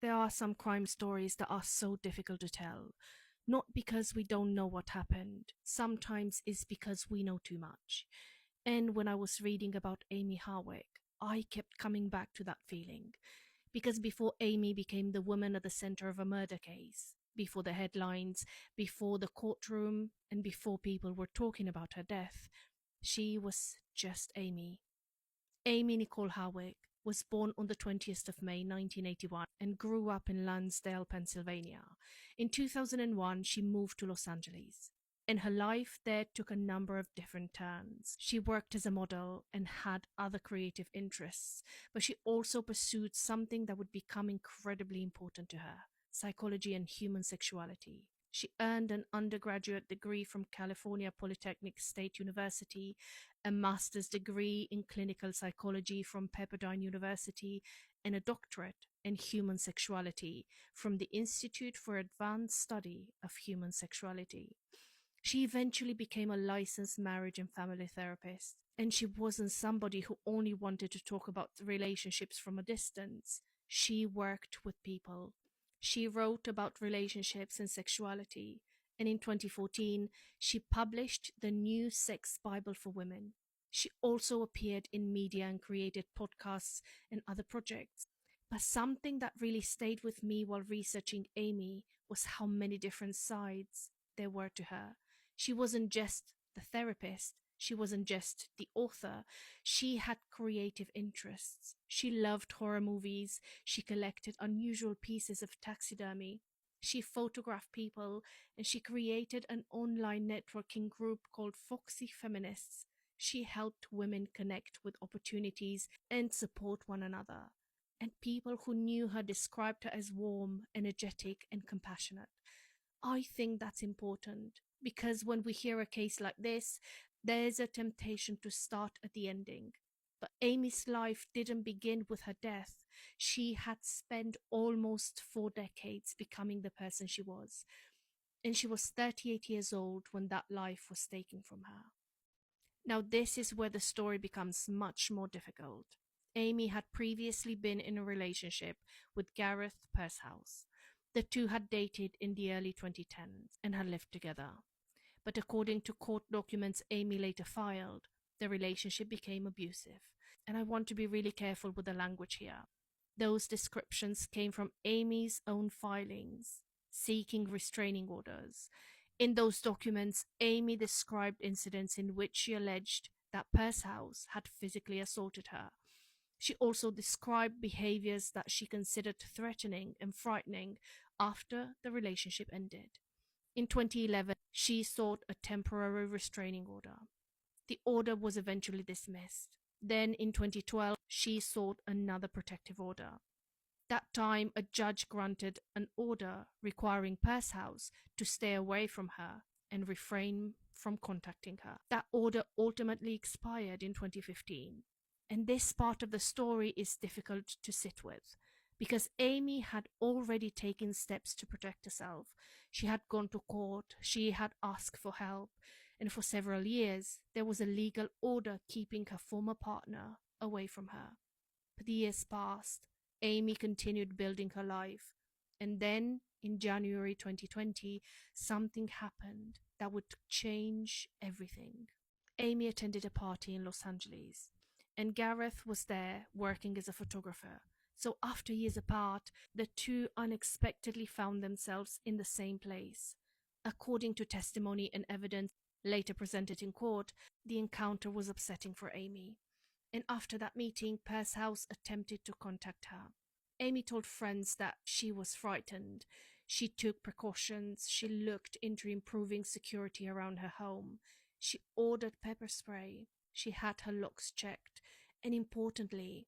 There are some crime stories that are so difficult to tell, not because we don't know what happened, sometimes it's because we know too much. And when I was reading about Amy Harwick, I kept coming back to that feeling. Because before Amy became the woman at the center of a murder case, before the headlines, before the courtroom, and before people were talking about her death, she was just Amy. Amy Nicole Harwick was born on the 20th of May 1981 and grew up in Lansdale, Pennsylvania. In 2001, she moved to Los Angeles. And her life there took a number of different turns. She worked as a model and had other creative interests, but she also pursued something that would become incredibly important to her: psychology and human sexuality. She earned an undergraduate degree from California Polytechnic State University, a master's degree in clinical psychology from Pepperdine University, and a doctorate in human sexuality from the Institute for Advanced Study of Human Sexuality. She eventually became a licensed marriage and family therapist, and she wasn't somebody who only wanted to talk about relationships from a distance. She worked with people. She wrote about relationships and sexuality, and in 2014, she published the New Sex Bible for Women. She also appeared in media and created podcasts and other projects. But something that really stayed with me while researching Amy was how many different sides there were to her. She wasn't just the therapist. She wasn't just the author. She had creative interests. She loved horror movies. She collected unusual pieces of taxidermy. She photographed people, and she created an online networking group called Foxy Feminists. She helped women connect with opportunities and support one another. And people who knew her described her as warm, energetic, and compassionate. I think that's important because when we hear a case like this, there's a temptation to start at the ending. But Amy's life didn't begin with her death. She had spent almost 4 decades becoming the person she was. And she was 38 years old when that life was taken from her. Now, this is where the story becomes much more difficult. Amy had previously been in a relationship with Gareth Pershouse. The two had dated in the early 2010s and had lived together. But according to court documents Amy later filed, the relationship became abusive. And I want to be really careful with the language here. Those descriptions came from Amy's own filings, seeking restraining orders. In those documents, Amy described incidents in which she alleged that Pershouse had physically assaulted her. She also described behaviors that she considered threatening and frightening after the relationship ended. In 2011, she sought a temporary restraining order. The order was eventually dismissed. Then in 2012, she sought another protective order. That time, a judge granted an order requiring Pershouse to stay away from her and refrain from contacting her. That order ultimately expired in 2015. And this part of the story is difficult to sit with, because Amy had already taken steps to protect herself. She had gone to court, she had asked for help, and for several years, there was a legal order keeping her former partner away from her. But the years passed. Amy continued building her life. And then, in January 2020, something happened that would change everything. Amy attended a party in Los Angeles, and Gareth was there working as a photographer. So after years apart, the two unexpectedly found themselves in the same place. According to testimony and evidence later presented in court, the encounter was upsetting for Amy. And after that meeting, Pershouse attempted to contact her. Amy told friends that she was frightened. She took precautions. She looked into improving security around her home. She ordered pepper spray. She had her locks checked. And importantly,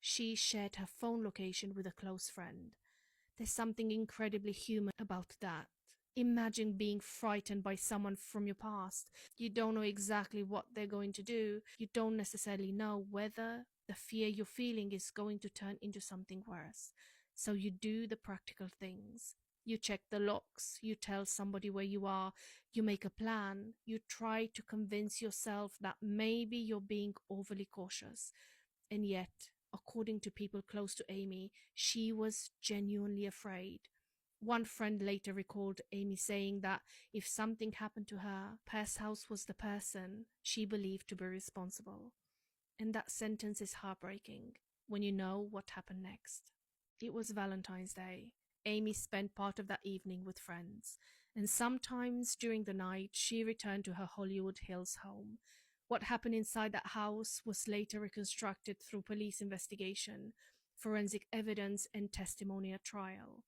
she shared her phone location with a close friend. There's something incredibly human about that. Imagine being frightened by someone from your past. You don't know exactly what they're going to do. You don't necessarily know whether the fear you're feeling is going to turn into something worse. So you do the practical things. You check the locks. You tell somebody where you are. You make a plan. You try to convince yourself that maybe you're being overly cautious. And yet, according to people close to Amy, she was genuinely afraid. One friend later recalled Amy saying that if something happened to her, Pershouse was the person she believed to be responsible. And that sentence is heartbreaking when you know what happened next. It was Valentine's Day. Amy spent part of that evening with friends, and sometimes during the night she returned to her Hollywood Hills home. What happened inside that house was later reconstructed through police investigation, forensic evidence, and testimony at trial.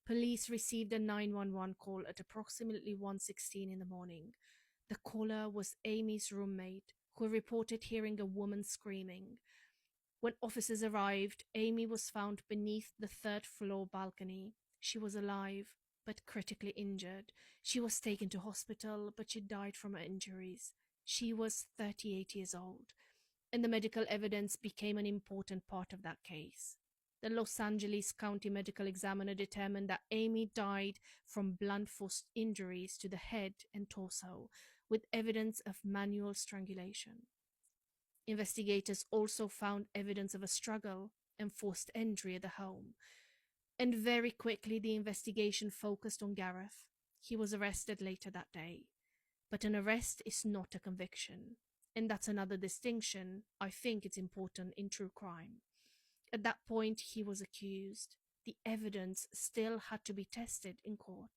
Police received a 911 call at approximately 1:16 in the morning. The caller was Amy's roommate, who reported hearing a woman screaming. When officers arrived, Amy was found beneath the third-floor balcony. She was alive, but critically injured. She was taken to hospital, but she died from her injuries. She was 38 years old, and the medical evidence became an important part of that case. The Los Angeles County Medical Examiner determined that Amy died from blunt force injuries to the head and torso, with evidence of manual strangulation. Investigators also found evidence of a struggle and forced entry at the home. And very quickly, the investigation focused on Gareth. He was arrested later that day. But an arrest is not a conviction. And that's another distinction I think it's important in true crime. At that point, he was accused. The evidence still had to be tested in court.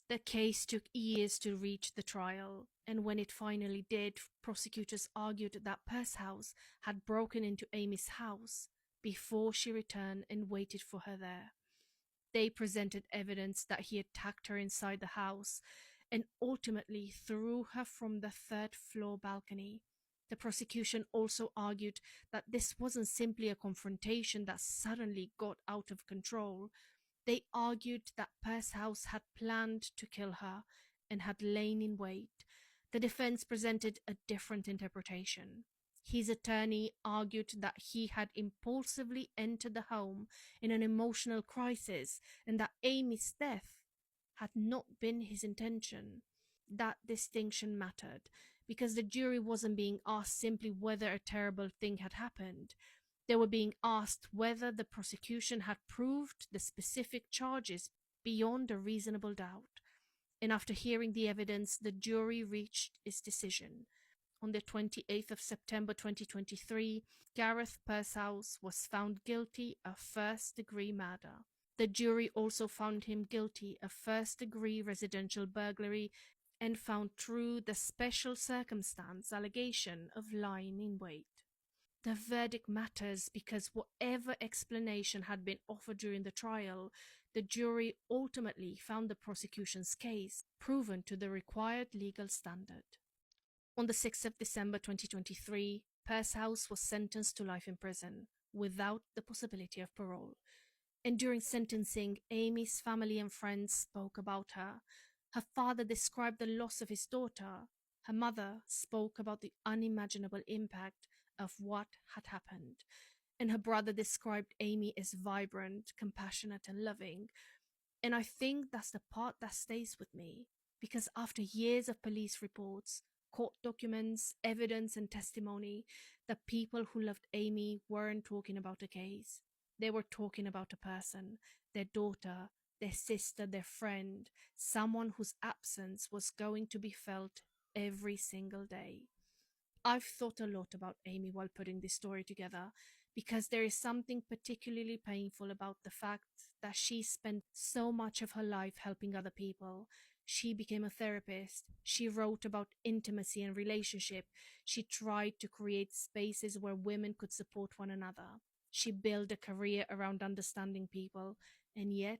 The case took years to reach the trial, and when it finally did, prosecutors argued that Pershouse had broken into Amy's house before she returned and waited for her there. They presented evidence that he attacked her inside the house and ultimately threw her from the third-floor balcony. The prosecution also argued that this wasn't simply a confrontation that suddenly got out of control. They argued that Pershouse had planned to kill her and had lain in wait. The defense presented a different interpretation. His attorney argued that he had impulsively entered the home in an emotional crisis and that Amy's death had not been his intention. That distinction mattered because the jury wasn't being asked simply whether a terrible thing had happened. They were being asked whether the prosecution had proved the specific charges beyond a reasonable doubt. And after hearing the evidence, the jury reached its decision. On the 28th of September 2023, Gareth Pershouse was found guilty of first-degree murder. The jury also found him guilty of first-degree residential burglary and found true the special circumstance allegation of lying in wait. The verdict matters because whatever explanation had been offered during the trial, the jury ultimately found the prosecution's case proven to the required legal standard. On the 6th of December 2023, Pershouse was sentenced to life in prison without the possibility of parole. And during sentencing, Amy's family and friends spoke about her. Her father described the loss of his daughter. Her mother spoke about the unimaginable impact of what had happened. And her brother described Amy as vibrant, compassionate, and loving. And I think that's the part that stays with me, because after years of police reports, court documents, evidence, and testimony, the people who loved Amy weren't talking about a case. They were talking about a person, their daughter, their sister, their friend, someone whose absence was going to be felt every single day. I've thought a lot about Amy while putting this story together, because there is something particularly painful about the fact that she spent so much of her life helping other people. She became a therapist. She wrote about intimacy and relationship. She tried to create spaces where women could support one another. She built a career around understanding people. And yet,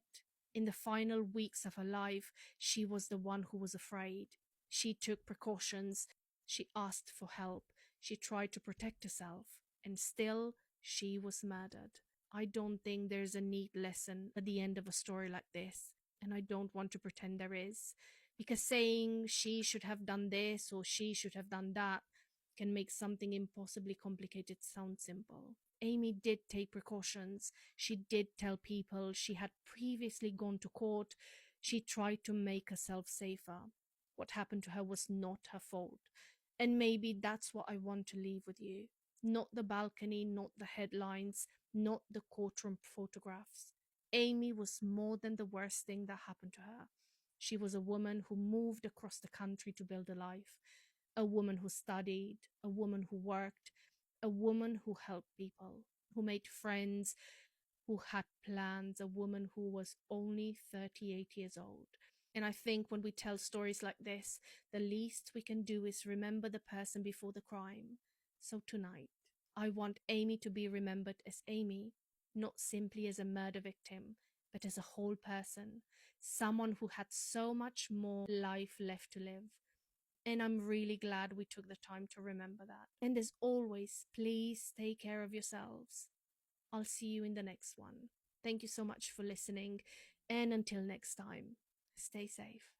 in the final weeks of her life, she was the one who was afraid. She took precautions. She asked for help. She tried to protect herself. And still, she was murdered. I don't think there's a neat lesson at the end of a story like this. And I don't want to pretend there is. Because saying she should have done this or she should have done that can make something impossibly complicated sound simple. Amy did take precautions. She did tell people she had previously gone to court. She tried to make herself safer. What happened to her was not her fault. And maybe that's what I want to leave with you. Not the balcony, not the headlines, not the courtroom photographs. Amy was more than the worst thing that happened to her. She was a woman who moved across the country to build a life, a woman who studied, a woman who worked, a woman who helped people, who made friends, who had plans, a woman who was only 38 years old. And I think when we tell stories like this, the least we can do is remember the person before the crime. So tonight, I want Amy to be remembered as Amy, not simply as a murder victim, but as a whole person, someone who had so much more life left to live. And I'm really glad we took the time to remember that. And as always, please take care of yourselves. I'll see you in the next one. Thank you so much for listening. And until next time, stay safe.